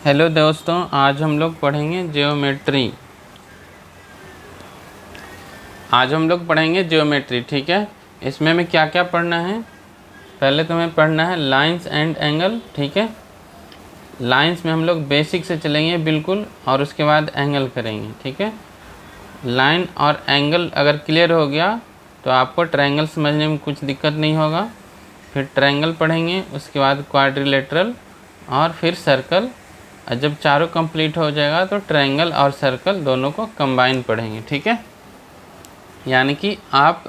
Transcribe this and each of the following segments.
Hello दोस्तों, आज हम लोग पढ़ेंगे ज्योमेट्री। ठीक है। इसमें हमें क्या क्या पढ़ना है? पहले तो हमें पढ़ना है लाइंस एंड एंगल। ठीक है। लाइंस में हम लोग बेसिक से चलेंगे बिल्कुल, और उसके बाद एंगल करेंगे। ठीक है। लाइन और एंगल अगर क्लियर हो गया तो आपको ट्रायंगल समझने में कुछ दिक्कत नहीं होगा। फिर ट्रायंगल पढ़ेंगे, उसके बाद क्वाड्रिलेटरल और फिर सर्कल। और जब चारों कंप्लीट हो जाएगा तो ट्रायंगल और सर्कल दोनों को कंबाइन पढ़ेंगे। ठीक है। यानी कि आप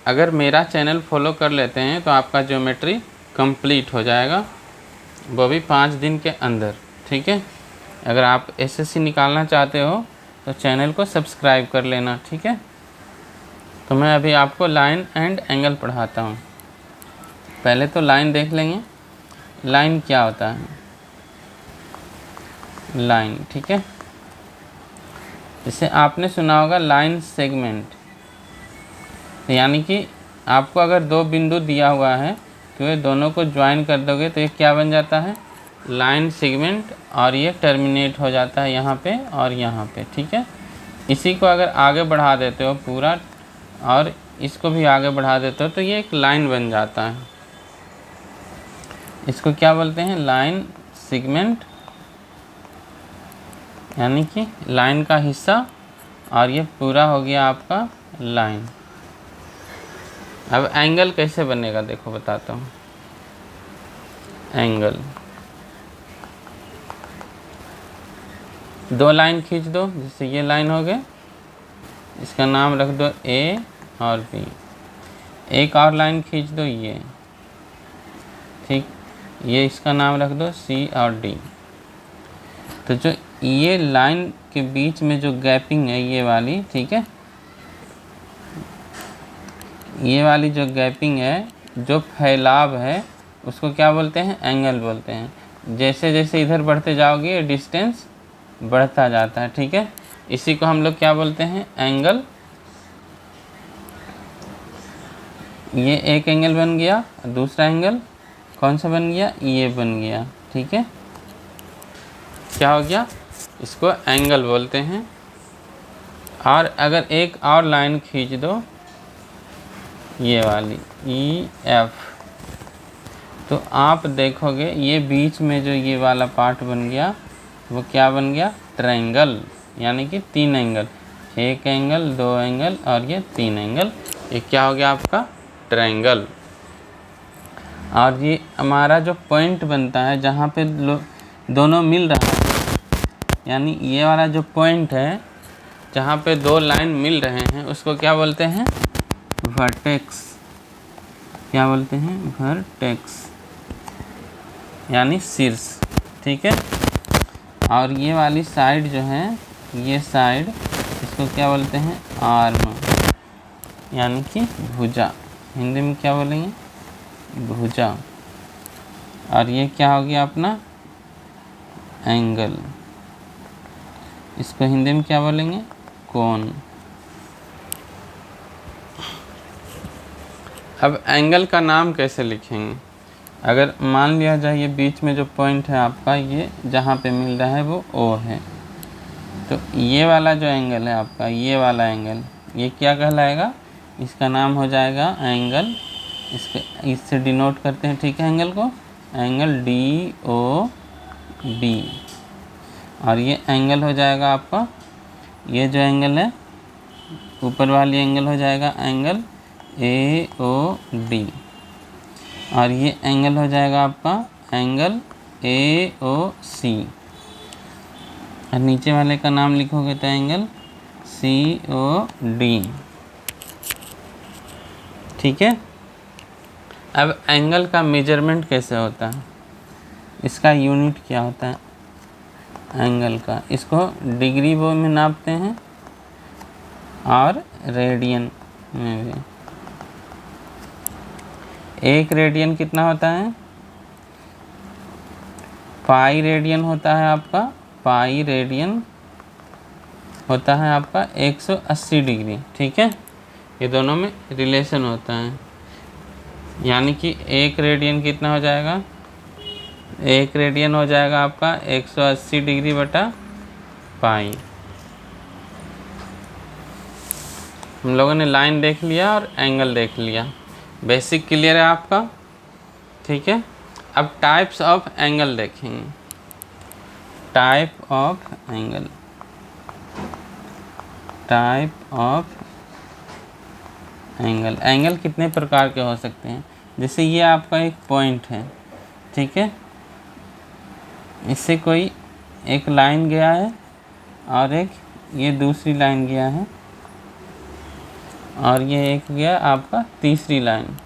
अगर मेरा चैनल फॉलो कर लेते हैं तो आपका ज्योमेट्री कंप्लीट हो जाएगा, वो भी 5 दिन के अंदर। ठीक है। अगर आप एसएससी निकालना चाहते हो तो चैनल को सब्सक्राइब कर लेना। ठीक है। तो मैं अभी आपको लाइन एंड एंगल पढ़ाता हूँ। पहले तो लाइन देख लेंगे। लाइन क्या होता है? लाइन, ठीक है। जैसे आपने सुना होगा लाइन सेगमेंट, यानी कि आपको अगर दो बिंदु दिया हुआ है तो ये दोनों को ज्वाइन कर दोगे तो ये क्या बन जाता है? Line segment. और ये टर्मिनेट हो जाता है यहाँ पे और यहाँ पे। ठीक है। इसी को अगर आगे बढ़ा देते हो पूरा और इसको भी आगे बढ़ा देते हो तो ये एक लाइन बन जाता है। इसको क्या बोलते हैं? लाइन सेगमेंट, यानी कि लाइन का हिस्सा, और ये पूरा हो गया आपका लाइन। अब एंगल कैसे बनेगा देखो बताता हूँ। एंगल, दो लाइन खींच दो। जैसे ये लाइन हो गए, इसका नाम रख दो ए और बी। एक और लाइन खींच दो ये, ठीक, ये इसका नाम रख दो सी और डी। तो जो ये लाइन के बीच में जो गैपिंग है ये वाली, ठीक है, ये वाली जो गैपिंग है, जो फैलाव है, उसको क्या बोलते हैं? एंगल बोलते हैं। जैसे जैसे इधर बढ़ते जाओगे ये डिस्टेंस बढ़ता जाता है। ठीक है। इसी को हम लोग क्या बोलते हैं? एंगल। ये एक एंगल बन गया, दूसरा एंगल कौन सा बन गया? ये बन गया। ठीक है। क्या हो गया? इसको एंगल बोलते हैं। और अगर एक और लाइन खींच दो, ये वाली ई एफ, तो आप देखोगे ये बीच में जो ये वाला पार्ट बन गया वो क्या बन गया? ट्रायंगल। यानी कि 3 एंगल, एक एंगल, 2 एंगल और ये 3 एंगल, ये क्या हो गया आपका? ट्रायंगल। और ये हमारा जो पॉइंट बनता है जहाँ पे दोनों मिल रहा है, यानी ये वाला जो पॉइंट है जहाँ पे दो लाइन मिल रहे हैं उसको क्या बोलते हैं? वर्टेक्स। क्या बोलते हैं? वर्टेक्स, यानी शीर्ष। ठीक है। और ये वाली साइड जो है, ये साइड, इसको क्या बोलते हैं? आर्म, यानी कि भुजा। हिंदी में क्या बोलेंगे? भुजा। और ये क्या हो गया अपना? एंगल। इसको हिंदी में क्या बोलेंगे? कोण। अब एंगल का नाम कैसे लिखेंगे? अगर मान लिया जाए ये बीच में जो पॉइंट है आपका, ये जहाँ पे मिल रहा है वो ओ है, तो ये वाला जो एंगल है आपका, ये वाला एंगल, ये क्या कहलाएगा? इसका नाम हो जाएगा एंगल। इससे डिनोट करते हैं, ठीक है, एंगल को, एंगल डी ओ बी। और ये एंगल हो जाएगा आपका, ये जो एंगल है ऊपर वाली एंगल हो जाएगा एंगल ए ओ डी। और ये एंगल हो जाएगा आपका एंगल ए ओ सी। और नीचे वाले का नाम लिखोगे तो एंगल सी ओ डी। ठीक है। अब एंगल का मेजरमेंट कैसे होता है? इसका यूनिट क्या होता है एंगल का? इसको डिग्री वो में नापते हैं और रेडियन में भी। एक रेडियन कितना होता है? पाई रेडियन होता है आपका, पाई रेडियन होता है आपका 180 डिग्री। ठीक है। ये दोनों में रिलेशन होता है, यानी कि एक रेडियन कितना हो जाएगा? 1 रेडियन हो जाएगा आपका 180 डिग्री बटा पाई। हम लोगों ने लाइन देख लिया और एंगल देख लिया, बेसिक क्लियर है आपका, ठीक है। अब टाइप्स ऑफ एंगल देखेंगे। Type of angle, type of angle, angle कितने प्रकार के हो सकते हैं। जैसे ये आपका एक पॉइंट है, ठीक है, इससे कोई एक लाइन गया है और एक ये दूसरी लाइन गया है और ये एक गया आपका तीसरी लाइन।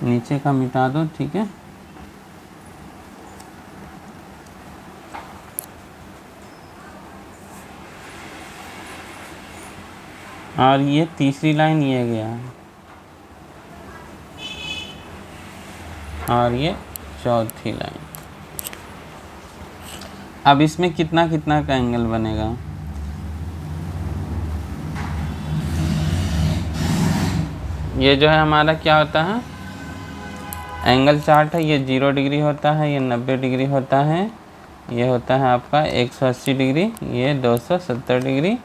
नीचे का मिटा दो, ठीक है। और ये तीसरी लाइन ये गया है और ये चौथी लाइन। अब इसमें कितना कितना का एंगल बनेगा। ये जो है हमारा क्या होता है, एंगल चार्ट है। ये 0 डिग्री होता है, ये 90 डिग्री होता है, ये होता है आपका 180 डिग्री, ये 270 डिग्री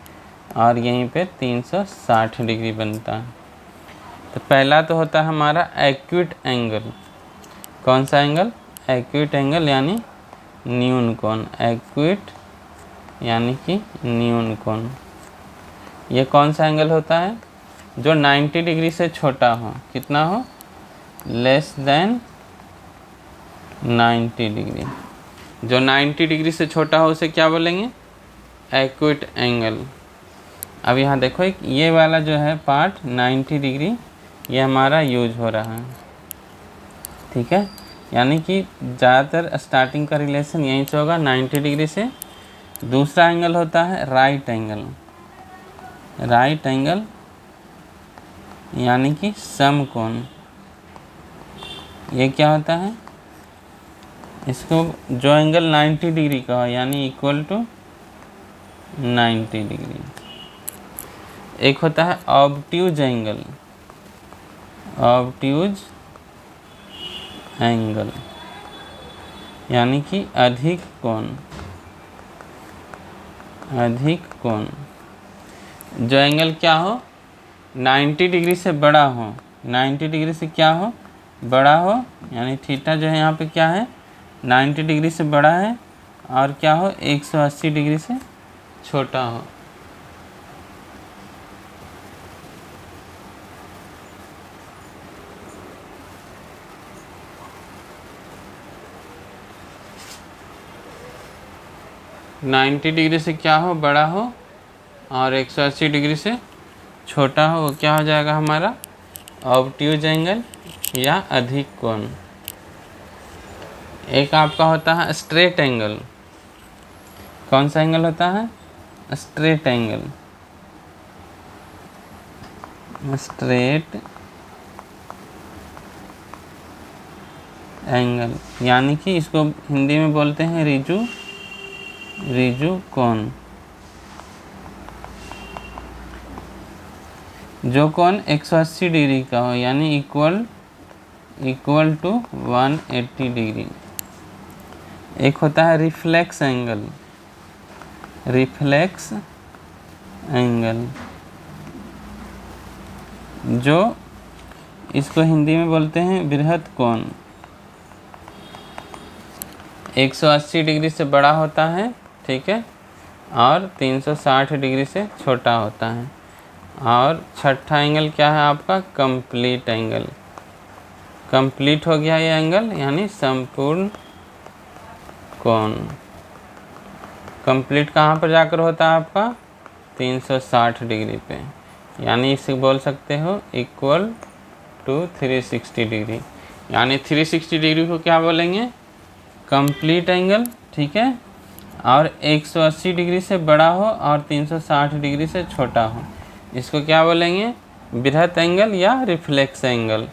और यहीं पे 360 डिग्री बनता है। तो पहला तो होता है हमारा एक्यूट एंगल। कौन सा एंगल, एक्यूट एंगल यानी न्यून कोण, एक्यूट यानी कि न्यून कोण। ये कौन सा एंगल होता है, जो 90 डिग्री से छोटा हो। कितना हो, लेस देन 90 डिग्री। जो 90 डिग्री से छोटा हो उसे क्या बोलेंगे, एक्यूट एंगल। अब यहाँ देखो एक ये वाला जो है पार्ट 90 डिग्री, ये हमारा यूज हो रहा है, ठीक है। यानी कि ज़्यादातर स्टार्टिंग का रिलेशन यहीं से होगा 90 डिग्री से। दूसरा एंगल होता है राइट एंगल। राइट एंगल यानी कि समकोण। ये क्या होता है, इसको जो एंगल 90 डिग्री का हो यानी इक्वल टू 90 डिग्री। एक होता है ऑब्ट्यूज एंगल। ऑब्ट्यूज एंगल यानी कि अधिक कोण। अधिक कोण, जो एंगल क्या हो 90 डिग्री से बड़ा हो, 90 डिग्री से क्या हो, बड़ा हो, यानी थीटा जो है यहाँ पे क्या है 90 डिग्री से बड़ा है और क्या हो 180 डिग्री से छोटा हो। नाइन्टी डिग्री से क्या हो, बड़ा हो और 180 डिग्री से छोटा हो, वो क्या हो जाएगा हमारा ऑब्ट्यूज एंगल या अधिक कोण। एक आपका होता है स्ट्रेट एंगल। कौन सा एंगल होता है, स्ट्रेट एंगल। स्ट्रेट एंगल यानी कि इसको हिंदी में बोलते हैं रिजु, रिजु कोण। जो कोण 180 डिग्री का हो यानी इक्वल टू 180 डिग्री। एक होता है रिफ्लेक्स एंगल। रिफ्लेक्स एंगल, जो इसको हिंदी में बोलते हैं बृहत कोण। 180 डिग्री से बड़ा होता है, ठीक है, और 360 डिग्री से छोटा होता है। और छठा एंगल क्या है आपका, कंप्लीट एंगल। कंप्लीट हो गया ये एंगल यानी संपूर्ण कोण। कंप्लीट कहाँ पर जाकर होता है आपका 360 डिग्री पे, यानी इसे बोल सकते हो इक्वल टू 360 डिग्री। यानी 360 डिग्री को क्या बोलेंगे, कंप्लीट एंगल, ठीक है, और 180 डिग्री से बड़ा हो और 360 डिग्री से छोटा हो, इसको क्या बोलेंगे बृहत एंगल या रिफ्लेक्स एंगल।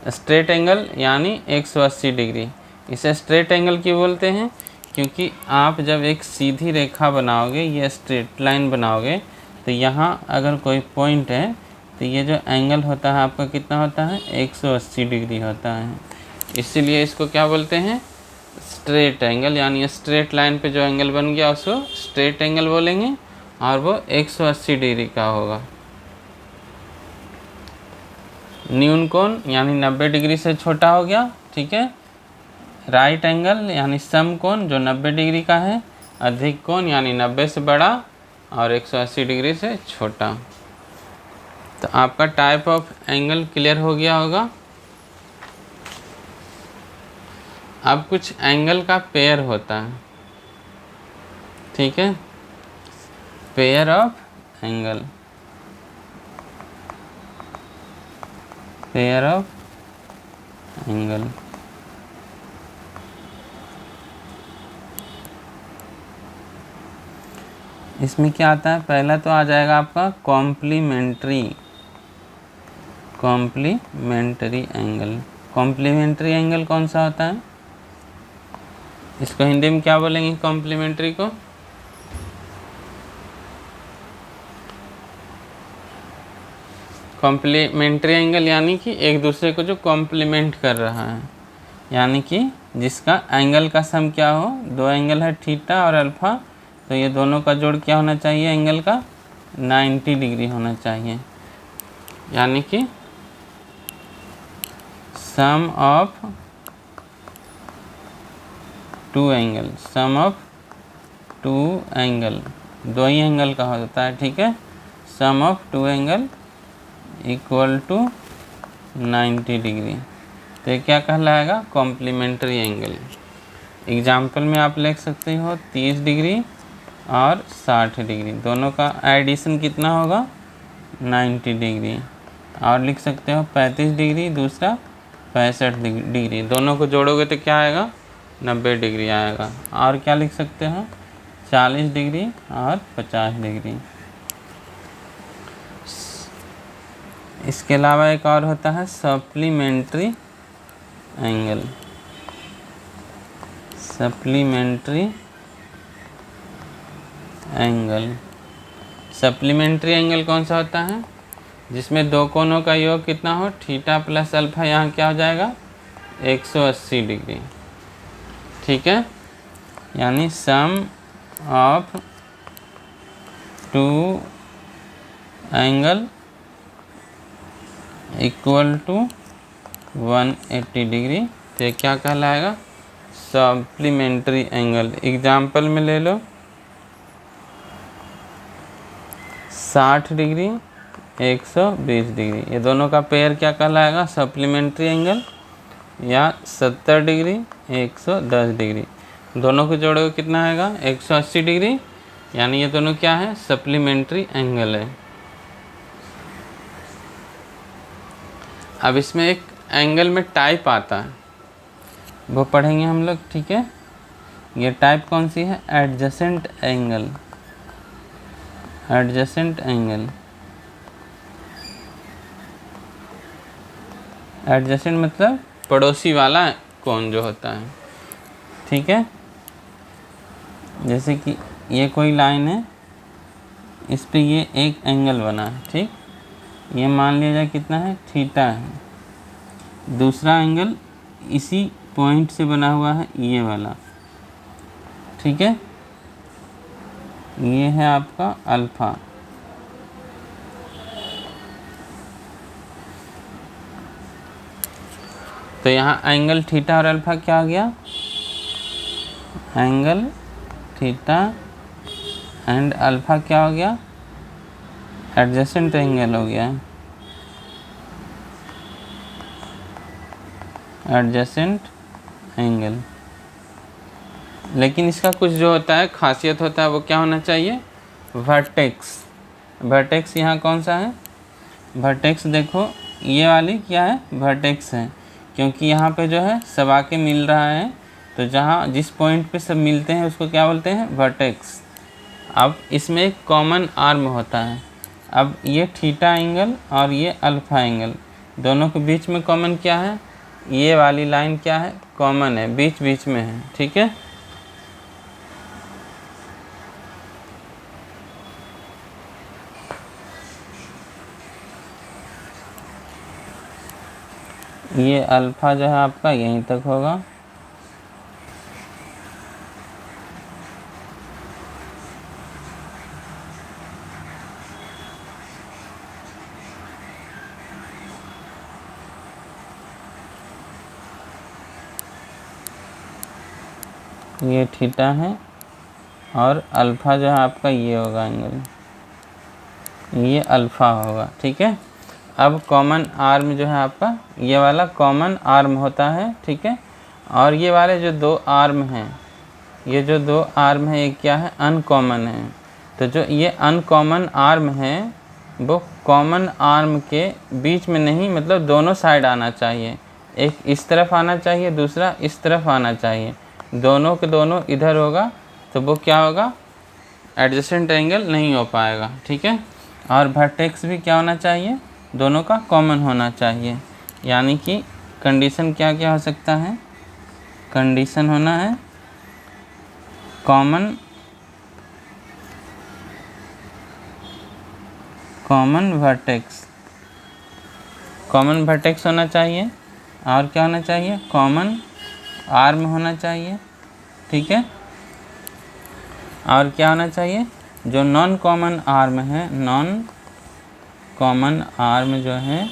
स्ट्रेट एंगल यानी 180 डिग्री। इसे स्ट्रेट एंगल क्यों बोलते हैं, क्योंकि आप जब एक सीधी रेखा बनाओगे, ये स्ट्रेट लाइन बनाओगे, तो यहाँ अगर कोई पॉइंट है तो ये जो एंगल होता है आपका कितना होता है, 180 डिग्री होता है। इसीलिए इसको क्या बोलते हैं, स्ट्रेट एंगल, यानी स्ट्रेट लाइन पे जो एंगल बन गया उसको स्ट्रेट एंगल बोलेंगे और वो 180 डिग्री का होगा। न्यून कोण यानी 90 डिग्री से छोटा हो गया, ठीक है। राइट एंगल यानी सम कोण जो 90 डिग्री का है, अधिक कोण यानी 90 से बड़ा और 180 डिग्री से छोटा। तो आपका टाइप ऑफ एंगल क्लियर हो गया होगा। अब कुछ एंगल का पेयर होता है, ठीक है, pair of angle, pair of angle. इसमें क्या आता है, पहला तो आ जाएगा आपका complementary, complementary angle. Complementary angle कौन सा होता है, इसको हिंदी में क्या बोलेंगे कॉम्प्लीमेंट्री को, कॉम्प्लीमेंट्री एंगल यानी कि एक दूसरे को जो कॉम्प्लीमेंट कर रहा है, यानी कि जिसका एंगल का सम क्या हो, दो एंगल है थीटा और अल्फा, तो ये दोनों का जोड़ क्या होना चाहिए, एंगल का 90 डिग्री होना चाहिए। यानी कि sum of two angle, sum of two angle, दो ही एंगल का होता है, ठीक है। Sum of two angle equal to 90 degree, तो ये क्या कहलाएगा, कॉम्प्लीमेंट्री एंगल। एग्जाम्पल में आप लिख सकते हो 30 डिग्री और 60 डिग्री, दोनों का एडिशन कितना होगा, 90 डिग्री। और लिख सकते हो 35 डिग्री, दूसरा 65 डिग्री, दोनों को जोड़ोगे तो क्या आएगा, 90 डिग्री आएगा। और क्या लिख सकते हो, 40 डिग्री और 50 डिग्री। इसके अलावा एक और होता है supplementary angle, supplementary angle. Supplementary angle कौन सा होता है, जिसमें दो कोणों का योग कितना हो, थीटा प्लस अल्फा, यहाँ क्या हो जाएगा 180 डिग्री, ठीक है। यानी sum of two angle equal to 180 degree, तो ये क्या कहलाएगा, सप्लीमेंट्री एंगल। एग्जाम्पल में ले लो 60 डिग्री 120 डिग्री, ये दोनों का पेयर क्या कहलाएगा, सप्लीमेंट्री एंगल। या 70 डिग्री 110 डिग्री, दोनों को जोड़ोगे कितना आएगा, 180 डिग्री, यानी ये दोनों क्या है, सप्लीमेंट्री एंगल है। अब इसमें एक एंगल में टाइप आता है, वो पढ़ेंगे हम लोग, ठीक है। ये टाइप कौन सी है, adjacent angle, adjacent angle. Adjacent मतलब पड़ोसी वाला कोण जो होता है, ठीक है। जैसे कि ये कोई लाइन है, इस पे ये एक एंगल बना है, ठीक, ये मान लिया जाए कितना है, थीटा है। दूसरा एंगल इसी पॉइंट से बना हुआ है, ये वाला, ठीक है, ये है आपका अल्फा। तो यहाँ एंगल थीटा और अल्फा क्या हो गया, एंगल थीटा एंड अल्फा क्या हो गया, एडजेसेंट एंगल हो गया, एडजेसेंट एंगल। लेकिन इसका कुछ जो होता है, खासियत होता है, वो क्या होना चाहिए, वर्टेक्स। वर्टेक्स यहाँ कौन सा है, वर्टेक्स देखो ये वाली क्या है, वर्टेक्स है, क्योंकि यहाँ पे जो है सब आके मिल रहा है, तो जहाँ जिस पॉइंट पे सब मिलते हैं उसको क्या बोलते हैं, वर्टेक्स। अब इसमें एक कॉमन आर्म होता है। अब ये थीटा एंगल और ये अल्फा एंगल, दोनों के बीच में कॉमन क्या है, ये वाली लाइन क्या है, कॉमन है, बीच बीच में है, ठीक है। ये अल्फ़ा जो है आपका यहीं तक होगा, ये थीटा है, और अल्फ़ा जो है आपका ये होगा एंगल, ये अल्फ़ा होगा। ठीक है, अब कॉमन आर्म जो है आपका ये वाला कॉमन आर्म होता है। ठीक है, और ये वाले जो दो आर्म हैं, ये जो दो आर्म है ये क्या है, अनकॉमन है। तो जो ये अनकॉमन आर्म है वो कॉमन आर्म के बीच में नहीं, मतलब दोनों साइड आना चाहिए। एक इस तरफ आना चाहिए, दूसरा इस तरफ आना चाहिए। दोनों के दोनों इधर होगा तो वो क्या होगा, एडजेसेंट एंगल नहीं हो पाएगा। ठीक है, और वर्टेक्स भी क्या होना चाहिए, दोनों का कॉमन होना चाहिए। यानी कि कंडीशन क्या क्या हो सकता है, कंडीशन होना है कॉमन वर्टेक्स, कॉमन वर्टेक्स होना चाहिए, और क्या होना चाहिए, कॉमन आर्म होना चाहिए। ठीक है, और क्या होना चाहिए, जो नॉन कॉमन आर्म है, नॉन कॉमन आर्म जो है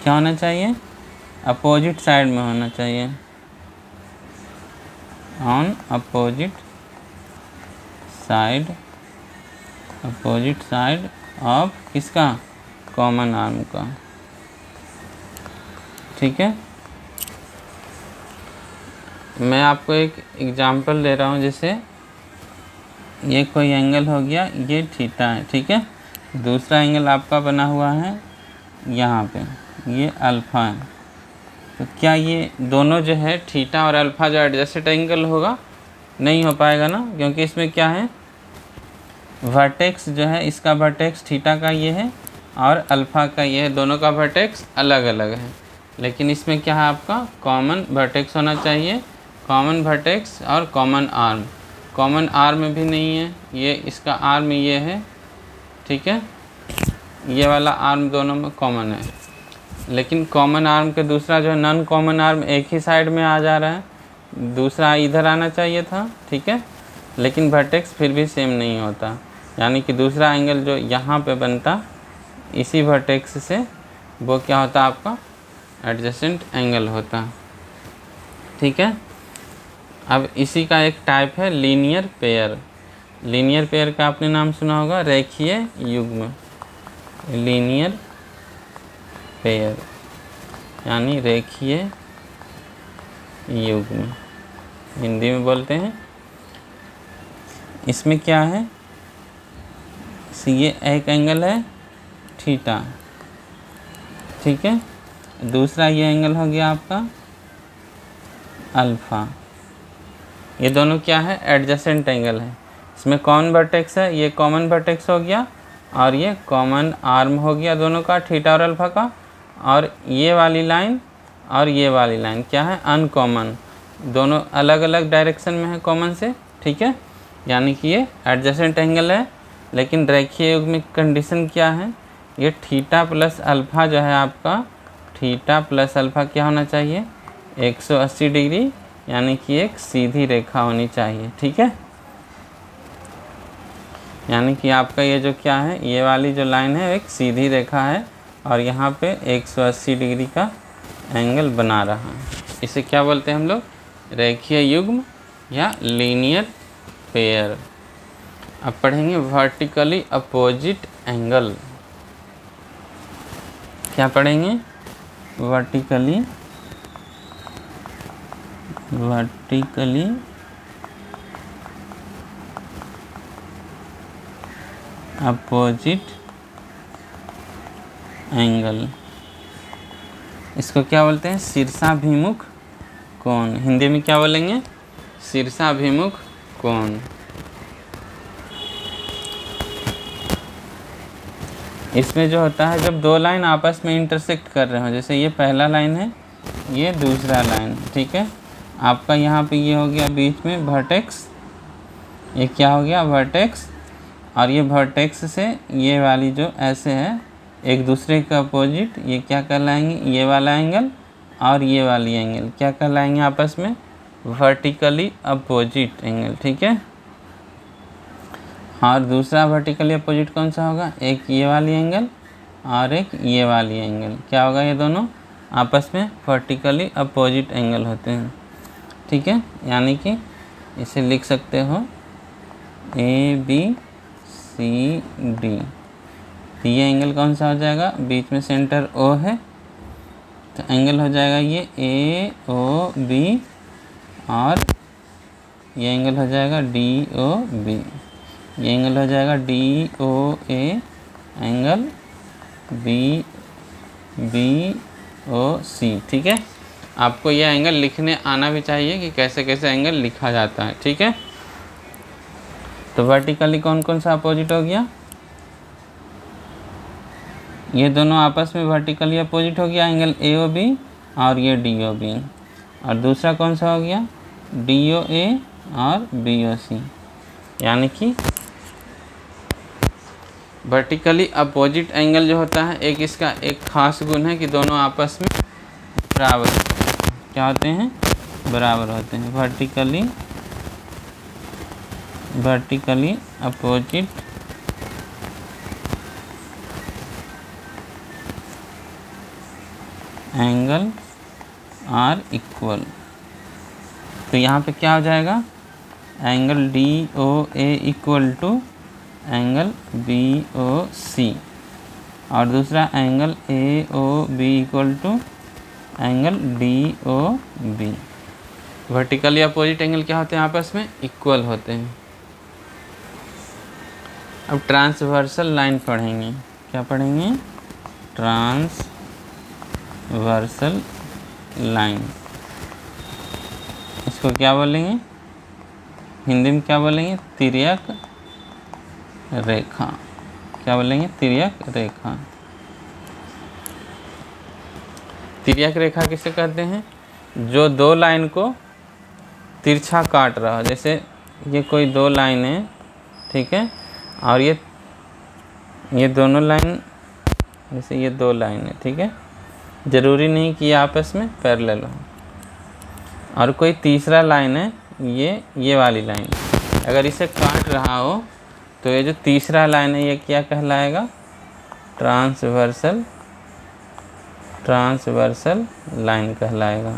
क्या होना चाहिए, अपोजिट साइड में होना चाहिए, on opposite side, opposite side of किसका, कॉमन आर्म का। ठीक है, मैं आपको एक एग्जांपल दे रहा हूँ, जैसे ये कोई एंगल हो गया, ये थीटा है। ठीक है, दूसरा एंगल आपका बना हुआ है यहाँ पे, ये अल्फ़ा है। तो क्या ये दोनों जो है थीटा और अल्फ़ा जो एडजस्टेड एंगल होगा, नहीं हो पाएगा ना, क्योंकि इसमें क्या है, वर्टेक्स जो है, इसका वर्टेक्स थीटा का ये है और अल्फ़ा का ये है, दोनों का वर्टेक्स अलग अलग है। लेकिन इसमें क्या है, आपका कॉमन वर्टेक्स होना चाहिए, कॉमन वर्टेक्स और कॉमन आर्म। कॉमन आर्म भी नहीं है, ये इसका आर्म ये है। ठीक है, ये वाला आर्म दोनों में कॉमन है, लेकिन कॉमन आर्म के दूसरा जो है नॉन कॉमन आर्म एक ही साइड में आ जा रहा है, दूसरा इधर आना चाहिए था। ठीक है, लेकिन वर्टेक्स फिर भी सेम नहीं होता, यानी कि दूसरा एंगल जो यहाँ पे बनता इसी वर्टेक्स से, वो क्या होता आपका, एडजेसेंट एंगल होता। ठीक है, अब इसी का एक टाइप है लीनियर पेयर। लीनियर पेयर का आपने नाम सुना होगा, रेखीय युग्म, लीनियर पेयर यानी रेखीय युग्म हिंदी में बोलते हैं। इसमें क्या है, ये एक एंगल है थीटा। ठीक है, दूसरा ये एंगल हो गया आपका अल्फ़ा। ये दोनों क्या है, एडजेसेंट एंगल है। इसमें कॉमन वर्टेक्स है, ये कॉमन वर्टेक्स हो गया, और ये कॉमन आर्म हो गया दोनों का, थीटा और अल्फ़ा का। और ये वाली लाइन और ये वाली लाइन क्या है, अनकॉमन, दोनों अलग अलग डायरेक्शन में है कॉमन से। ठीक है, यानी कि ये एडजेसेंट एंगल है, लेकिन रेखीय युग्म की कंडीशन क्या है, ये थीटा प्लस अल्फ़ा जो है आपका, थीटा प्लस अल्फ़ा क्या होना चाहिए, 180 डिग्री, यानी कि एक सीधी रेखा होनी चाहिए। ठीक है, यानी कि आपका ये जो क्या है, ये वाली जो लाइन है एक सीधी रेखा है, और यहाँ पे 180 डिग्री का एंगल बना रहा है। इसे क्या बोलते हैं हम लोग, रेखीय युग्म या लीनियर पेयर। अब पढ़ेंगे वर्टिकली अपोजिट एंगल। क्या पढ़ेंगे, वर्टिकली अपोजिट एंगल। इसको क्या बोलते हैं, शीर्षाभिमुख कोण। हिंदी में क्या बोलेंगे, शीर्षाभिमुख कोण। इसमें जो होता है, जब दो लाइन आपस में इंटरसेक्ट कर रहे हो, जैसे ये पहला लाइन है, ये दूसरा लाइन। ठीक है, आपका यहाँ पे ये हो गया बीच में वर्टेक्स, ये क्या हो गया वर्टेक्स, और ये वर्टेक्स से ये वाली जो ऐसे है एक दूसरे का अपोजिट, ये क्या कहलाएंगे, ये वाला एंगल और ये वाली एंगल क्या कहलाएंगे आपस में, वर्टिकली अपोजिट एंगल, ठीक है। और दूसरा वर्टिकली अपोजिट कौन सा होगा, एक ये वाली एंगल और एक ये वाली एंगल, क्या होगा, ये दोनों आपस में वर्टिकली अपोजिट एंगल होते हैं, ठीक है। यानी कि इसे लिख सकते हो ABCD। तो ये एंगल कौन सा हो जाएगा, बीच में सेंटर O है तो एंगल हो जाएगा ये AOB और ये एंगल हो जाएगा DOB, ये एंगल हो जाएगा DOA एंगल BOC, ठीक है। आपको यह एंगल लिखने आना भी चाहिए कि कैसे कैसे एंगल लिखा जाता है, ठीक है। तो वर्टिकली कौन कौन सा अपोजिट हो गया, ये दोनों आपस में वर्टिकली अपोजिट हो गया एंगल AOB और ये DOB। और दूसरा कौन सा हो गया, DOA और BOC। यानी कि वर्टिकली अपोजिट एंगल जो होता है, एक इसका एक खास गुण है कि दोनों आपस में बराबर क्या होते हैं, बराबर होते हैं। Vertically opposite angle are equal. तो यहाँ पे क्या हो जाएगा, angle DOA equal to angle BOC और दूसरा angle AOB equal to angle DOB। Vertically opposite angle क्या होते हैं, आपस में इक्वल होते हैं। अब ट्रांसवर्सल लाइन पढ़ेंगे, क्या पढ़ेंगे, ट्रांसवर्सल लाइन। इसको क्या बोलेंगे, हिंदी में क्या बोलेंगे, तिर्यक रेखा। क्या बोलेंगे, तिर्यक रेखा। तिर्यक रेखा किसे कहते हैं, जो दो लाइन को तिरछा काट रहा है। जैसे ये कोई दो लाइन है, ठीक है, और ये दोनों लाइन, जैसे ये दो लाइन है, ठीक है, ज़रूरी नहीं कि ये आपस में पैरेलल हो। और कोई तीसरा लाइन है, ये वाली लाइन, अगर इसे काट रहा हो तो ये जो तीसरा लाइन है ये क्या कहलाएगा, ट्रांसवर्सल लाइन कहलाएगा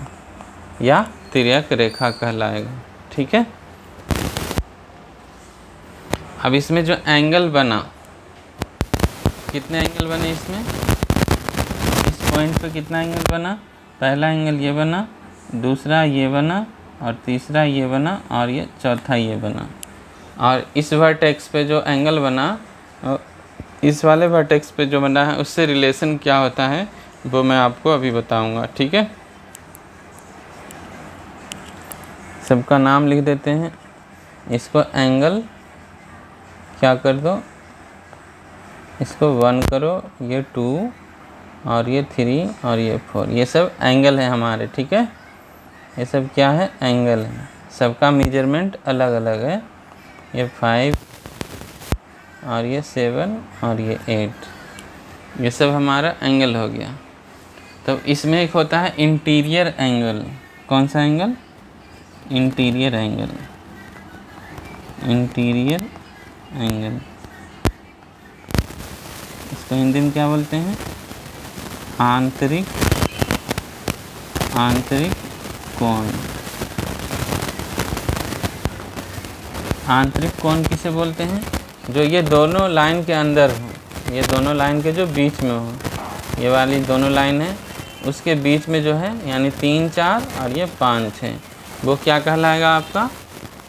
या तिर्यक रेखा कहलाएगा, ठीक है। अब इसमें जो एंगल बना, कितने एंगल बने इसमें, इस पॉइंट पे कितना एंगल बना, पहला एंगल ये बना, दूसरा ये बना और तीसरा ये बना और ये चौथा ये बना। और इस वर्टेक्स पे जो एंगल बना, इस वाले वर्टेक्स पे जो बना है उससे रिलेशन क्या होता है वो मैं आपको अभी बताऊंगा, ठीक है। सबका नाम लिख देते हैं। इसको एंगल क्या कर दो, इसको 1 करो, ये 2 और ये 3 और ये 4, ये सब एंगल है हमारे, ठीक है। ये सब क्या है, एंगल है। सबका मेजरमेंट अलग अलग है, ये 5 और ये 7 और ये 8, ये सब हमारा एंगल हो गया। तो इसमें एक होता है इंटीरियर एंगल। कौन सा angle, interior angle. Interior angle, इसको हिंदी में क्या बोलते हैं, आंतरिक कोण। आंतरिक कोण किसे बोलते हैं, जो ये दोनों लाइन के अंदर हो, ये दोनों लाइन के जो बीच में हो, ये वाली दोनों लाइन है उसके बीच में जो है, यानी 3, 4 और ये 5, 6, वो क्या कहलाएगा आपका,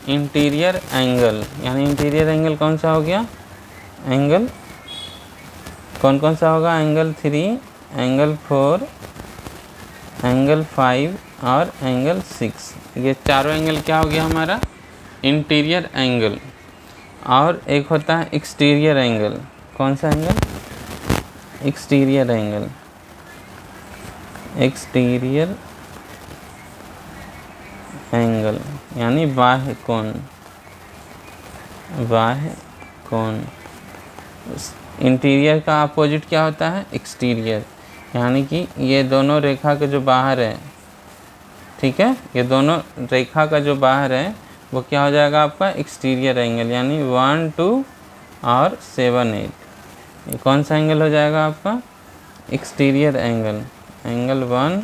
इंटीरियर एंगल। यानी इंटीरियर एंगल कौन सा हो गया, एंगल कौन कौन सा होगा, एंगल 3, एंगल 4, एंगल 5 और एंगल 6। ये चारों एंगल क्या हो गया हमारा, इंटीरियर एंगल। और एक होता है एक्सटीरियर एंगल। कौन सा angle, exterior angle. Exterior angle यानी बाह्य कोण, बाह्य कोण। इंटीरियर का अपोजिट क्या होता है? एक्सटीरियर। यानी कि ये दोनों रेखा के जो बाहर है, ठीक है, ये दोनों रेखा का जो बाहर है वो क्या हो जाएगा आपका? Exterior angle. यानी 1, 2 और 7, 8, ये कौन सा एंगल हो जाएगा आपका? Exterior angle. एंगल 1,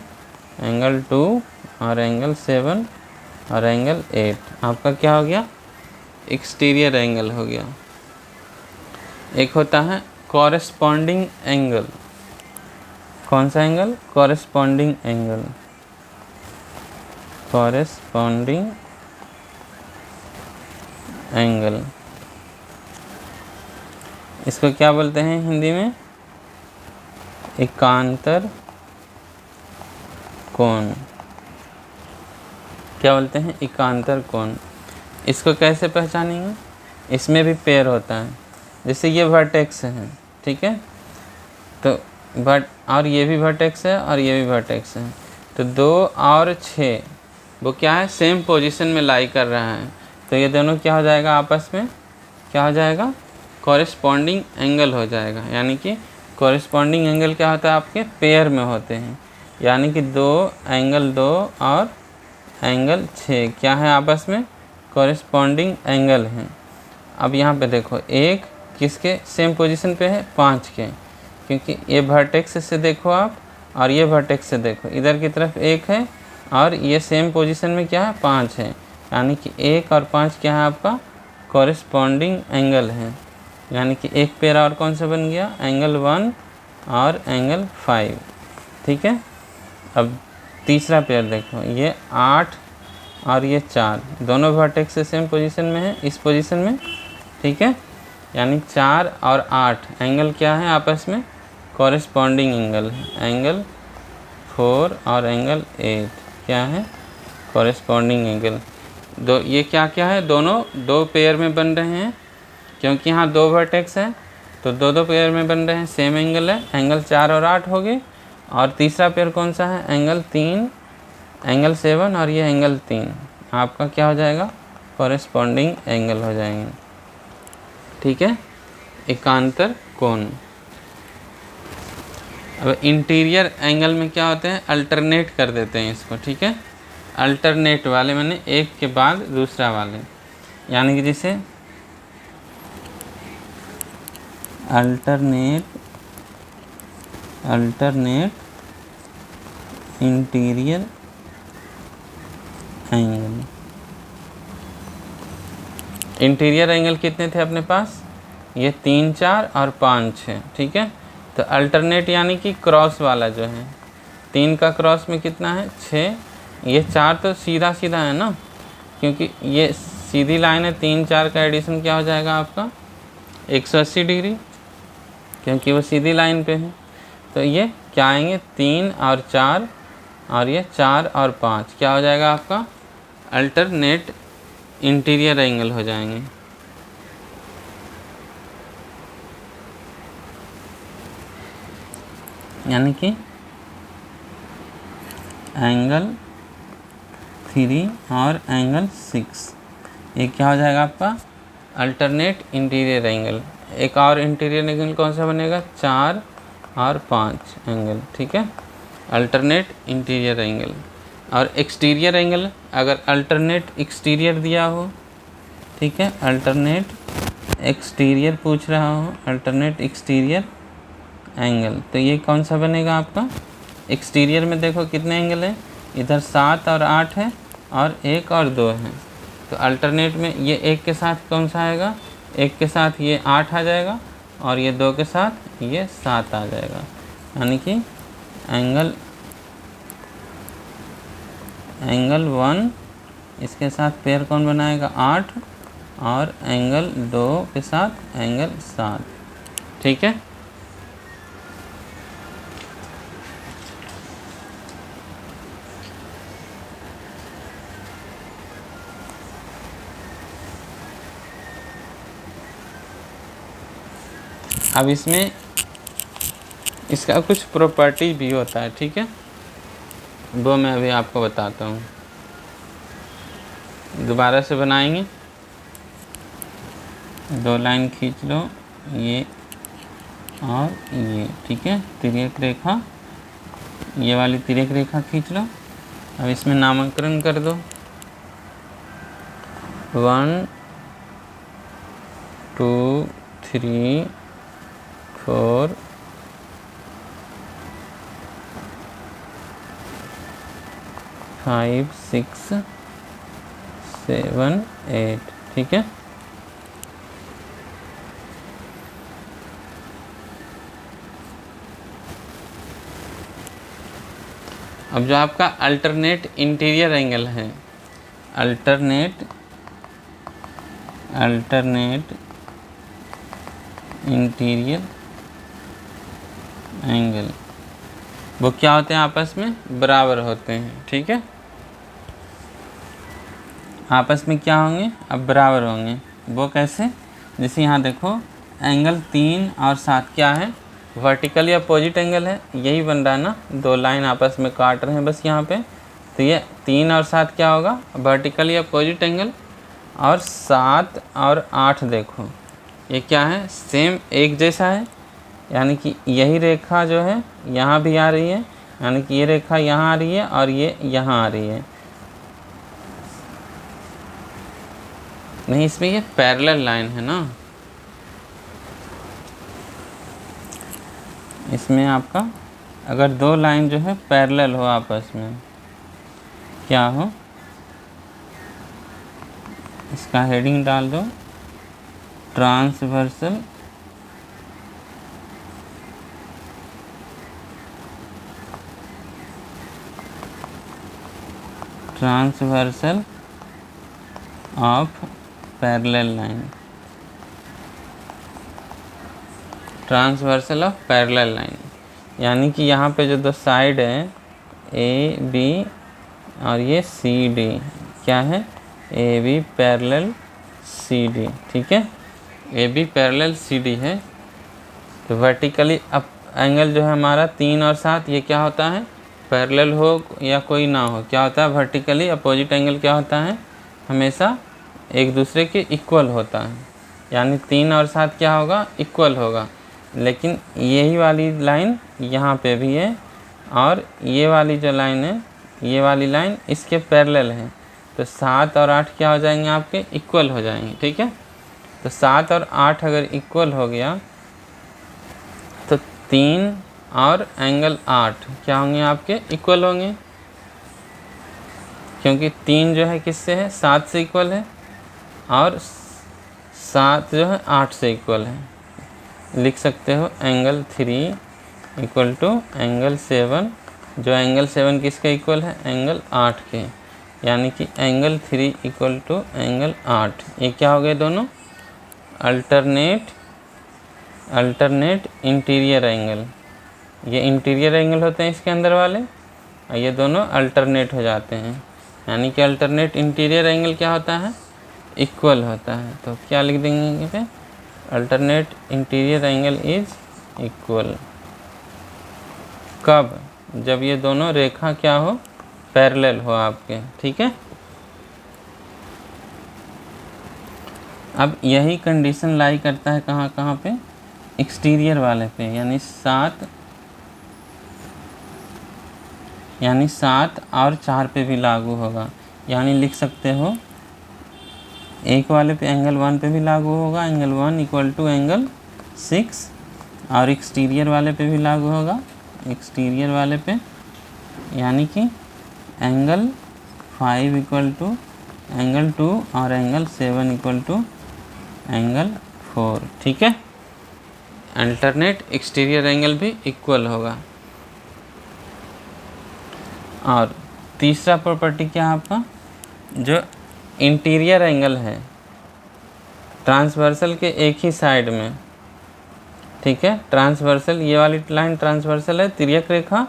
एंगल 2 और एंगल 7 और एंगल 8 आपका क्या हो गया? एक्सटीरियर एंगल हो गया। एक होता है कॉरेस्पॉन्डिंग एंगल। कौन सा angle? Corresponding angle. Corresponding angle, इसको क्या बोलते हैं हिंदी में? एकांतर कोण। क्या बोलते हैं? एकांतर कोण। इसको कैसे पहचानेंगे? इसमें भी पेयर होता है। जैसे ये वर्टेक्स है, ठीक है, तो और ये भी वर्टेक्स है और ये भी वर्टेक्स है, तो 2 और 6 वो क्या है? सेम पोजीशन में लाई कर रहा है, तो ये दोनों क्या हो जाएगा? आपस में क्या हो जाएगा? कॉरेस्पॉन्डिंग एंगल हो जाएगा। यानी कि कॉरेस्पॉन्डिंग एंगल क्या होता है? आपके पेयर में होते हैं। यानी कि एंगल 2 और एंगल 6 क्या है? आपस में कॉरेस्पॉन्डिंग एंगल हैं। अब यहाँ पे देखो, एक किसके सेम पोजीशन पे है? 5 के, क्योंकि ये वर्टेक्स से देखो आप और ये वर्टेक्स से देखो, इधर की तरफ 1 है और ये सेम पोजीशन में क्या है? 5 है। यानी कि 1 और 5 क्या है? आपका कॉरेस्पॉन्डिंग एंगल है। यानी कि एक पेयर और कौन सा बन गया? एंगल 1 और एंगल 5, ठीक है। अब तीसरा पेयर देखो, ये 8 और ये 4 दोनों वर्टेक्स से सेम पोजीशन में है, इस पोजीशन में, ठीक है। यानी 4 और 8 एंगल क्या है? आपस में कॉरेस्पॉन्डिंग एंगल है। एंगल 4 और एंगल 8 क्या है? Corresponding angle. ये क्या क्या है? दोनों 2 पेयर में बन रहे हैं, क्योंकि यहाँ 2 वर्टेक्स है तो 2 पेयर में बन रहे हैं, सेम एंगल है। एंगल 4 और 8 हो गए। और तीसरा पेयर कौन सा है? एंगल 3, एंगल 7 और ये एंगल 3 आपका क्या हो जाएगा? कॉरेस्पॉन्डिंग एंगल हो जाएंगे, ठीक है, एकांतर कोण। अब इंटीरियर एंगल में क्या होते हैं? अल्टरनेट कर देते हैं इसको, ठीक है। अल्टरनेट वाले मैंने एक के बाद दूसरा वाले, यानी कि जैसे alternate interior angle. Interior angle कितने थे अपने पास? ये 3, 4 और 5 6, ठीक है। तो अल्टरनेट यानी कि क्रॉस वाला जो है, 3 का क्रॉस में कितना है? 6। ये 4 तो सीधा सीधा है ना, क्योंकि ये सीधी लाइन है। 3, 4 का एडिशन क्या हो जाएगा आपका? 180 डिग्री, क्योंकि वो सीधी लाइन पे है। तो ये क्या आएंगे? 3 और 4 और ये 4 और 5 क्या हो जाएगा आपका? अल्टरनेट इंटीरियर एंगल हो जाएंगे। यानी कि एंगल 3 और एंगल 6 ये क्या हो जाएगा आपका? Alternate interior angle. एक और इंटीरियर एंगल कौन सा बनेगा? 4 और 5 एंगल, ठीक है, अल्टरनेट इंटीरियर एंगल। और एक्सटीरियर एंगल, अगर अल्टरनेट एक्सटीरियर दिया हो, ठीक है, अल्टरनेट एक्सटीरियर पूछ रहा हो, अल्टरनेट एक्सटीरियर एंगल, तो ये कौन सा बनेगा आपका? एक्सटीरियर में देखो कितने एंगल हैं, इधर 7 और 8 है और 1 और 2 है। तो अल्टरनेट में ये 1 के साथ कौन सा आएगा? 1 के साथ ये 8 आ जाएगा और ये 2 के साथ ये 7 आ जाएगा। यानी कि एंगल 1 इसके साथ पेयर कौन बनाएगा? 8 और एंगल 2 के साथ एंगल 7, ठीक है। अब इसमें इसका कुछ प्रॉपर्टी भी होता है, ठीक है, वो मैं अभी आपको बताता हूँ। दोबारा से बनाएंगे, 2 लाइन खींच लो, ये और ये, ठीक है। तिर्यक रेखा, ये वाली तिर्यक रेखा खींच लो। अब इसमें नामकरण कर दो। 1 2 3 4 5 6 7 8, ठीक है। अब जो आपका अल्टरनेट इंटीरियर एंगल है, अल्टरनेट इंटीरियर एंगल, वो क्या होते हैं? आपस में बराबर होते हैं, ठीक है। आपस में क्या होंगे? अब बराबर होंगे। वो कैसे? जैसे यहाँ देखो, एंगल 3 और 7 क्या है? वर्टिकली अपोजिट एंगल है। यही बन रहा है ना, दो लाइन आपस में काट रहे हैं बस यहाँ पे। तो ये 3 और 7 क्या होगा? Vertically opposite angle. और 7 और 8 देखो, ये क्या है? सेम एक जैसा है। यानी कि यही रेखा जो है यहाँ भी आ रही है, यानी कि ये रेखा यहाँ आ रही है और ये यहाँ आ रही है। नहीं, इसमें ये पैरेलल लाइन है ना, इसमें आपका अगर दो लाइन जो है पैरेलल हो आपस में, क्या हो? इसका हेडिंग डाल दो, transversal of parallel line, transversal of parallel line. यानी कि यहाँ पे जो दो साइड है ए बी और ये सी डी, क्या है? A B parallel C D, ठीक है। A B parallel C D है। तो वर्टिकली अप एंगल जो है हमारा 3 और 7, ये क्या होता है? पैरेलल हो या कोई ना हो, क्या होता है? वर्टिकली अपोजिट एंगल क्या होता है? हमेशा एक दूसरे के इक्वल होता है। यानी 3 और 7 क्या होगा? इक्वल होगा। लेकिन यही वाली लाइन यहाँ पे भी है और ये वाली जो लाइन है, ये वाली लाइन इसके पैरेलल है। तो 7 और 8 क्या हो जाएंगे? आपके इक्वल हो जाएंगे, ठीक है। तो 7 और 8 अगर इक्वल हो गया तो 3 और एंगल 8 क्या होंगे? आपके इक्वल होंगे, क्योंकि 3 जो है किससे है? 7 से इक्वल है और 7 जो है 8 से इक्वल है। लिख सकते हो एंगल 3 इक्वल टू एंगल 7, जो एंगल 7 किसके इक्वल है? एंगल 8 के। यानी कि एंगल 3 इक्वल टू एंगल 8। ये क्या हो गए? दोनों अल्टरनेट इंटीरियर एंगल। ये इंटीरियर एंगल होते हैं इसके अंदर वाले, और ये दोनों अल्टरनेट हो जाते हैं। यानी कि अल्टरनेट इंटीरियर एंगल क्या होता है? इक्वल होता है। तो क्या लिख देंगे पे? Alternate interior angle is equal. कब? जब ये दोनों रेखा क्या हो? पैरेलल हो आपके, ठीक है। अब यही कंडीशन लाई करता है कहाँ कहाँ पे? एक्सटीरियर वाले पे, यानी 7 और 4 पे भी लागू होगा। यानी लिख सकते हो एक वाले पे एंगल 1 पे भी लागू होगा, एंगल 1 इक्वल टू एंगल 6, और एक्सटीरियर वाले पे भी लागू होगा, एक्सटीरियर वाले पे, यानी कि एंगल 5 इक्वल टू एंगल 2 और एंगल 7 इक्वल टू एंगल 4, ठीक है। अल्टरनेट एक्सटीरियर एंगल भी इक्वल होगा। और तीसरा प्रॉपर्टी क्या है आपका? जो इंटीरियर एंगल है ट्रांसवर्सल के एक ही साइड में, ठीक है। ट्रांसवर्सल, ये वाली लाइन ट्रांसवर्सल है, तिर्यक रेखा।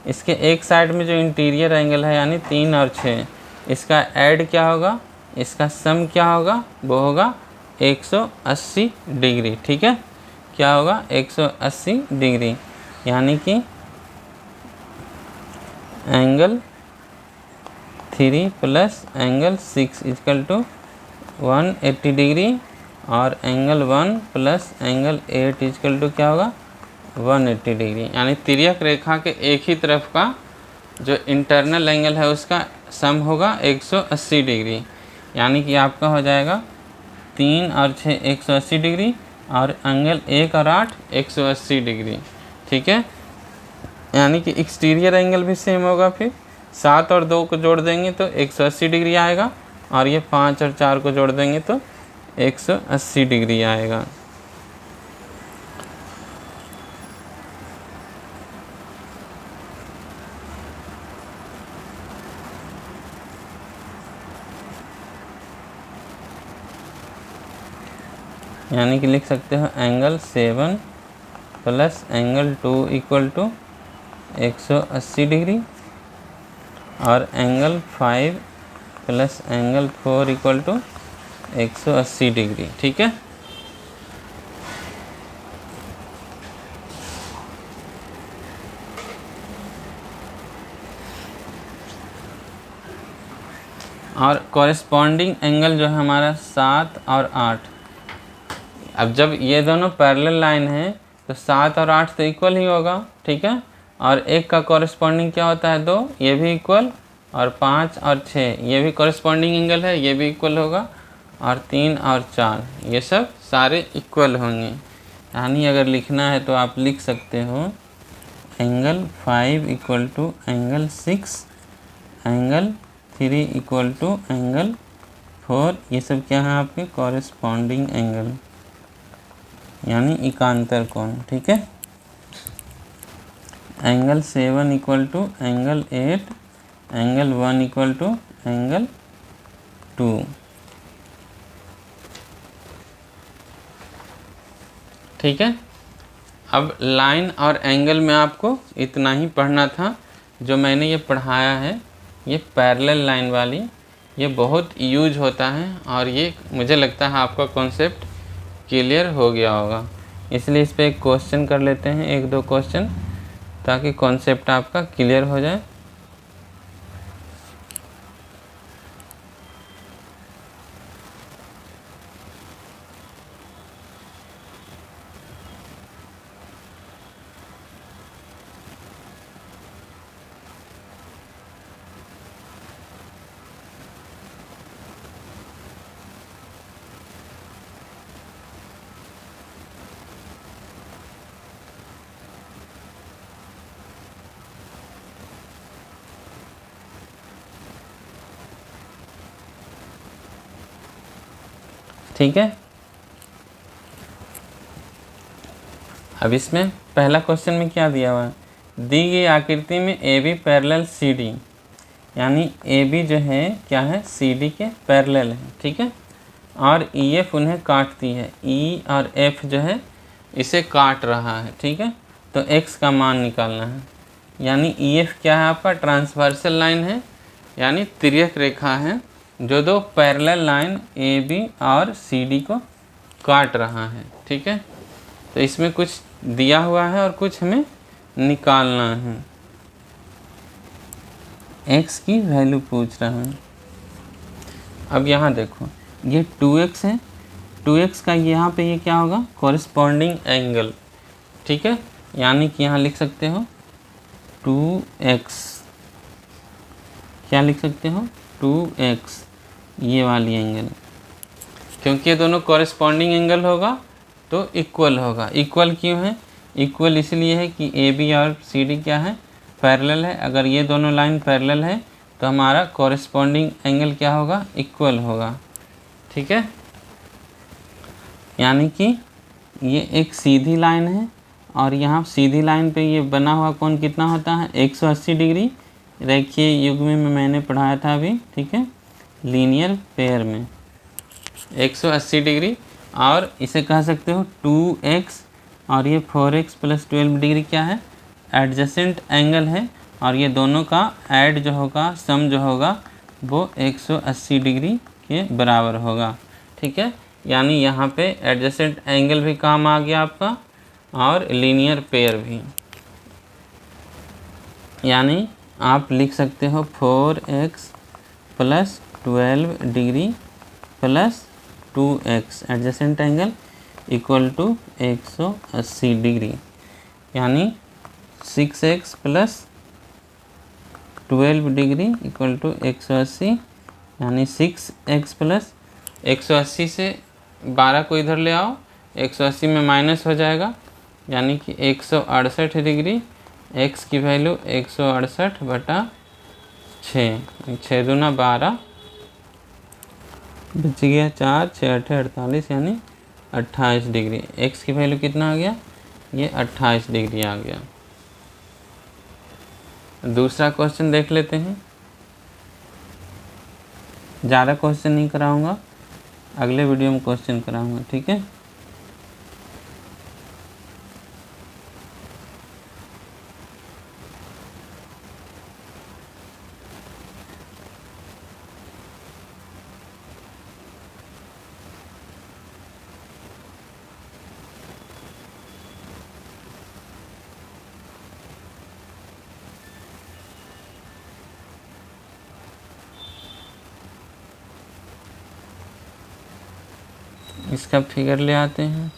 इसके एक साइड में जो इंटीरियर एंगल है यानी 3 और 6, इसका ऐड क्या होगा? इसका सम क्या होगा? वो होगा 180 डिग्री, ठीक है। क्या होगा? 180 डिग्री। यानी कि angle 3 plus angle 6 equal to 180 degree, और angle 1 plus angle 8 equal to क्या होगा? 180 डिग्री, यानी तिर्यक रेखा के एक ही तरफ का जो इंटरनल एंगल है उसका सम होगा 180 डिग्री। यानी कि आपका हो जाएगा 3 और 6 180 डिग्री, और एंगल 1 और 8 180 डिग्री। ठीक है, यानी कि एक्सटीरियर एंगल भी सेम होगा। फिर 7 और 2 को जोड़ देंगे तो 180 डिग्री आएगा, और ये 5 और 4 को जोड़ देंगे तो 180 डिग्री आएगा। यानी कि लिख सकते हो angle 7 plus angle 2 equal to 180 degree, और angle 5 plus angle 4 equal to 180 degree. ठीक है, और कॉरेस्पॉन्डिंग एंगल जो है हमारा 7 और 8। अब जब ये दोनों पैरेलल लाइन है तो 7 और 8 तो इक्वल ही होगा। ठीक है, और एक का कॉरेस्पॉन्डिंग क्या होता है 2, ये भी इक्वल, और 5 और 6 ये भी कॉरेस्पॉन्डिंग एंगल है, ये भी इक्वल होगा, और 3 और 4 ये सब सारे इक्वल होंगे। यानी अगर लिखना है तो आप लिख सकते हो angle 5 equal to angle 6, angle 3 equal to angle 4, ये सब क्या है आपके कॉरेस्पॉन्डिंग एंगल, यानी एकांतर कोण। ठीक है, angle 7 equal to angle 8, angle 1 equal to angle 2। ठीक है, अब लाइन और एंगल में आपको इतना ही पढ़ना था। जो मैंने ये पढ़ाया है ये पैरेलल लाइन वाली, ये बहुत यूज होता है, और ये मुझे लगता है आपका कॉन्सेप्ट क्लियर हो गया होगा। इसलिए इस पर एक क्वेश्चन कर लेते हैं, 1-2 क्वेश्चन, ताकि कॉन्सेप्ट आपका क्लियर हो जाए। ठीक है, अब इसमें पहला क्वेश्चन में क्या दिया हुआ है, दी गई आकृति में A B parallel C D, यानी ए बी जो है क्या है सी डी के पैरेलल है। ठीक है, और ई एफ उन्हें काटती है, ई और एफ जो है इसे काट रहा है। ठीक है, तो एक्स का मान निकालना है। यानी ई एफ क्या है आपका ट्रांसवर्सल लाइन है, यानी तिर्यक रेखा है जो दो पैरेलल लाइन ए बी और सी डी को काट रहा है। ठीक है, तो इसमें कुछ दिया हुआ है और कुछ हमें निकालना है। x की वैल्यू पूछ रहा है। अब यहाँ देखो ये 2x है, 2x का यहाँ पे ये क्या होगा कॉरेस्पॉन्डिंग एंगल। ठीक है, यानी कि यहाँ लिख सकते हो 2x, क्या लिख सकते हो 2x, ये वाली एंगल, क्योंकि ये दोनों कॉरेस्पॉन्डिंग एंगल होगा तो इक्वल होगा। इक्वल क्यों है, इक्वल इसलिए है कि ए बी और सी डी क्या है पैरेलल है। अगर ये दोनों लाइन पैरेलल है तो हमारा कॉरेस्पॉन्डिंग एंगल क्या होगा इक्वल होगा। ठीक है, यानी कि ये एक सीधी लाइन है, और यहाँ सीधी लाइन पे ये बना हुआ कोण कितना होता है 180 डिग्री। रेखीय युग्म में मैंने पढ़ाया था अभी। ठीक है, लीनियर पेयर में 180 डिग्री, और इसे कह सकते हो 2x, और ये 4x प्लस 12 डिग्री क्या है एडजेसेंट एंगल है, और ये दोनों का ऐड जो होगा सम जो होगा वो 180 डिग्री के बराबर होगा। ठीक है, यानी यहाँ पे एडजेसेंट एंगल भी काम आ गया आपका, और लीनियर पेयर भी। यानी आप लिख सकते हो 4x plus 12 degree plus 2x adjacent angle equal to 180 degree. यानी 6x plus 12 degree equal to 180, यानी 6x प्लस 180 से 12 को इधर ले आओ, 180 में माइनस हो जाएगा, यानी कि 168 डिग्री। x की वैल्यू 168/6, 6 दूना 12, बच गया 4, 6 8 48, यानी 28 डिग्री। x की वैल्यू कितना आ गया, ये 28 डिग्री आ गया। दूसरा क्वेश्चन देख लेते हैं। ज़्यादा क्वेश्चन नहीं कराऊंगा, अगले वीडियो में क्वेश्चन कराऊंगा, ठीक है। इसका फिगर ले आते हैं।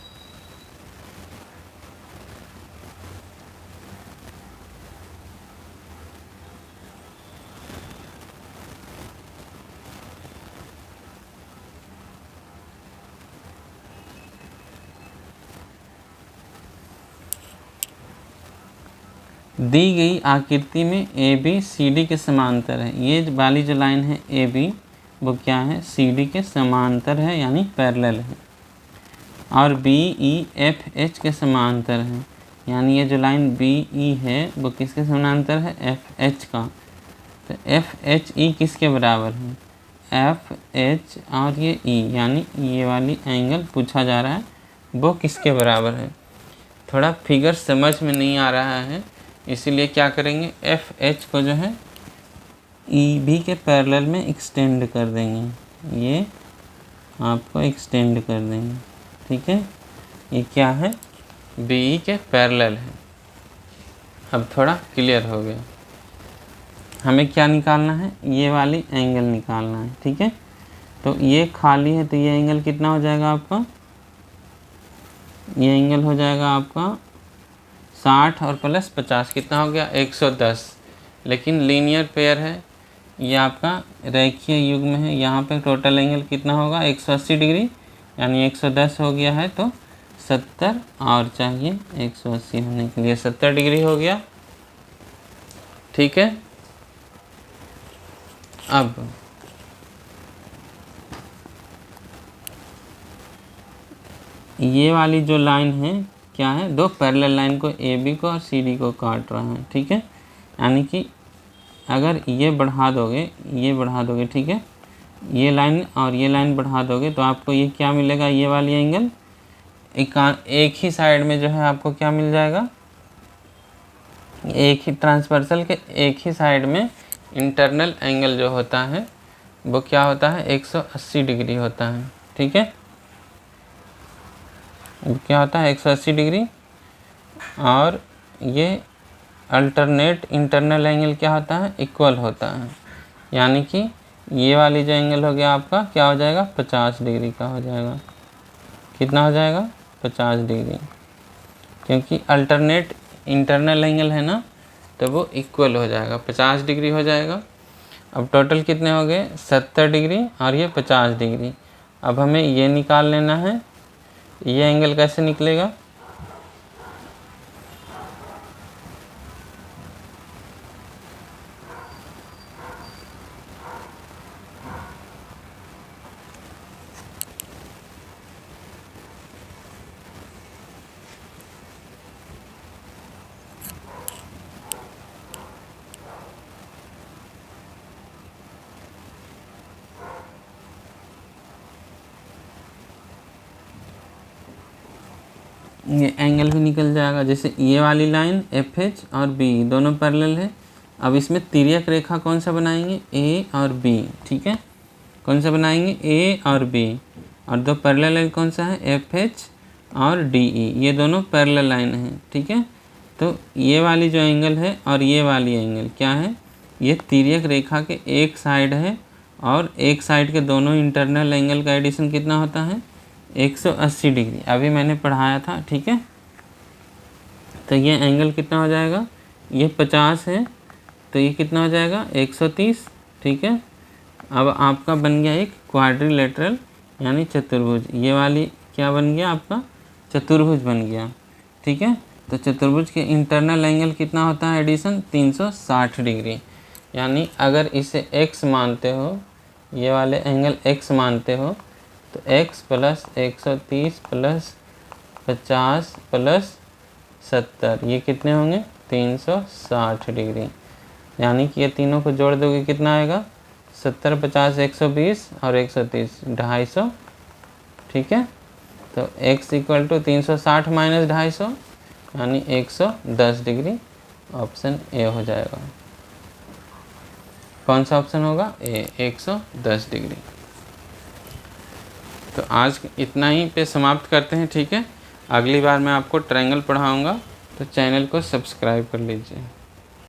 दी गई आकृति में ए बी सी डी के समांतर है। ये वाली जो लाइन है ए बी, वो क्या है, सी डी के समांतर है, यानी पैरेलल है। और बी ई एफ एच के समांतर है, यानी ये जो लाइन बी ई है वो किसके समांतर है, एफ एच का। तो एफ एच ई किसके बराबर है, एफ एच और ये ई, यानी ये वाली एंगल पूछा जा रहा है वो किसके बराबर है। थोड़ा फिगर समझ में नहीं आ रहा है, इसीलिए क्या करेंगे, एफ एच को जो है ई बी के पैरेलल में एक्सटेंड कर देंगे, ये आपको एक्सटेंड कर देंगे, ठीक है। ये क्या है, बी ई के पैरेलल है। अब थोड़ा क्लियर हो गया। हमें क्या निकालना है, ये वाली एंगल निकालना है, ठीक है। तो ये खाली है, तो ये एंगल कितना हो जाएगा आपका, ये एंगल हो जाएगा आपका 60 और प्लस 50 कितना हो गया, 110। लेकिन लीनियर पेयर है, ये आपका रेखीय युग्म है, यहाँ पे टोटल एंगल कितना होगा, 180 डिग्री, यानी 110 हो गया है तो 70 और चाहिए 180 होने के लिए 70 डिग्री हो गया, ठीक है। अब ये वाली जो लाइन है क्या है, दो पैरेलल लाइन को ए बी को और सी डी को काट रहा है, ठीक है। यानी कि अगर ये बढ़ा दोगे, ये बढ़ा दोगे, ठीक है, ये लाइन और ये लाइन बढ़ा दोगे तो आपको ये क्या मिलेगा, ये वाली एंगल एक ही साइड में जो है आपको क्या मिल जाएगा, एक ही ट्रांसवर्सल के एक ही साइड में इंटरनल एंगल जो होता है वो क्या होता है, 180 डिग्री होता है, ठीक है। क्या होता है 180 डिग्री, और ये अल्टरनेट इंटरनल एंगल क्या होता है, इक्वल होता है। यानी कि ये वाली जो एंगल हो गया आपका क्या हो जाएगा, 50 डिग्री का हो जाएगा। कितना हो जाएगा, 50 डिग्री, क्योंकि अल्टरनेट इंटरनल एंगल है ना, तो वो इक्वल हो जाएगा, 50 डिग्री हो जाएगा। अब टोटल कितने हो गए, 70 डिग्री और ये 50 डिग्री। अब हमें ये निकाल लेना है, ये एंगल कैसे निकलेगा, ये एंगल भी निकल जाएगा। जैसे ये वाली लाइन एफ एच और बी दोनों पैरेलल है। अब इसमें तिर्यक रेखा कौन सा बनाएंगे, ए और बी, ठीक है। कौन सा बनाएंगे, ए और बी, और दो पैरेलल लाइन कौन सा है, एफ एच और डी ई, ये दोनों पैरेलल लाइन है, ठीक है। तो ये वाली जो एंगल है और ये वाली एंगल क्या है, ये तिर्यक रेखा के एक साइड है, और एक साइड के दोनों इंटरनल एंगल का एडिशन कितना होता है, 180 डिग्री। अभी मैंने पढ़ाया था, ठीक है। तो तो ये एंगल कितना हो जाएगा, ये 50 है तो ये कितना हो जाएगा 130, ठीक है। अब आपका बन गया एक क्वाड्रिलेटरल यानी चतुर्भुज, ये वाली क्या बन गया आपका चतुर्भुज बन गया, ठीक है। तो चतुर्भुज के इंटरनल एंगल कितना होता है एडिशन 360 डिग्री, यानी अगर इसे x मानते हो, ये वाले एंगल x मानते हो तो x प्लस 130 प्लस 50 प्लस 70 ये कितने होंगे 360 डिग्री, यानी कि ये तीनों को जोड़ दोगे कितना आएगा 70 50 120 और 130 250, ठीक है। तो x इक्वल टू 360 माइनस 250 यानी 110 डिग्री, ऑप्शन ए हो जाएगा। कौन सा ऑप्शन होगा ए, 110 डिग्री। तो आज इतना ही पे समाप्त करते हैं, ठीक है। अगली बार मैं आपको ट्रायंगल पढ़ाऊंगा, तो चैनल को सब्सक्राइब कर लीजिए।